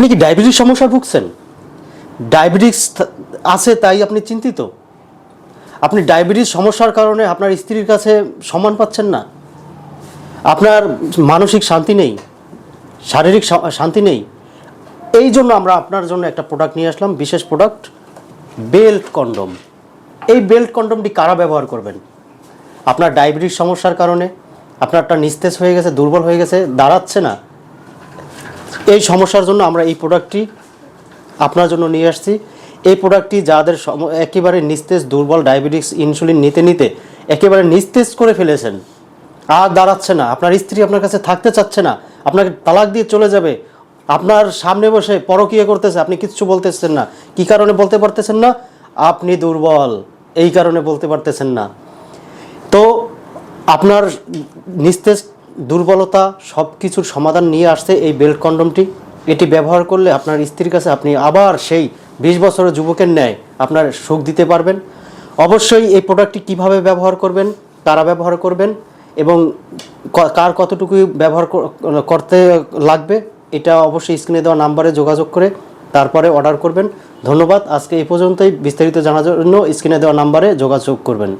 আপনি কি ডায়াবেটিস সমস্যা ভুগছেন? ডায়াবেটিস আছে তাই আপনি চিন্তিত? আপনি ডায়াবেটিস সমস্যার কারণে আপনার স্ত্রীর কাছে সম্মান পাচ্ছেন না, আপনার মানসিক শান্তি নেই, শারীরিক শান্তি নেই। এই জন্য আমরা আপনার জন্য একটা প্রোডাক্ট নিয়ে আসলাম, বিশেষ প্রোডাক্ট, বেল্ট কন্ডম। এই বেল্ট কন্ডমটি কারা ব্যবহার করবেন? আপনার ডায়াবেটিস সমস্যার কারণে আপনারটা নিস্তেজ হয়ে গেছে, দুর্বল হয়ে গেছে, দাঁড়াচ্ছে না, এই সমস্যার জন্য আমরা এই প্রোডাক্টটি আপনার জন্য নিয়ে আসছি। এই প্রোডাক্টটি যাদের একেবারে নিস্তেজ, দুর্বল, ডায়াবেটিস ইনসুলিন নিতে নিতে একেবারে নিস্তেজ করে ফেলেছেন, আর দাঁড়াচ্ছে না, আপনার স্ত্রী আপনার কাছে থাকতে চাচ্ছে না, আপনাকে তালাক দিয়ে চলে যাবে, আপনার সামনে বসে পরকীয়া করতেছে, আপনি কিচ্ছু বলতেছেন না। কী কারণে বলতে পারতেছেন না? আপনি দুর্বল, এই কারণে বলতে পারতেছেন না। তো আপনার নিস্তেজ, দুর্বলতা সব কিছুর সমাধান নিয়ে আসছে এই বেল্ট কন্ডমটি। এটি ব্যবহার করলে আপনার স্ত্রীর কাছে আপনি আবার সেই 20 বছরের যুবকের ন্যায় আপনার সুখ দিতে পারবেন। অবশ্যই এই প্রোডাক্টটি কিভাবে ব্যবহার করবেন, কারা ব্যবহার করবেন এবং কার কতটুকু ব্যবহার করতে লাগবে, এটা অবশ্যই স্ক্রিনে দেওয়া নাম্বারে যোগাযোগ করে তারপরে অর্ডার করবেন। ধন্যবাদ। আজকে এই পর্যন্তই। বিস্তারিত জানার জন্য স্ক্রিনে দেওয়া নাম্বারে যোগাযোগ করবেন।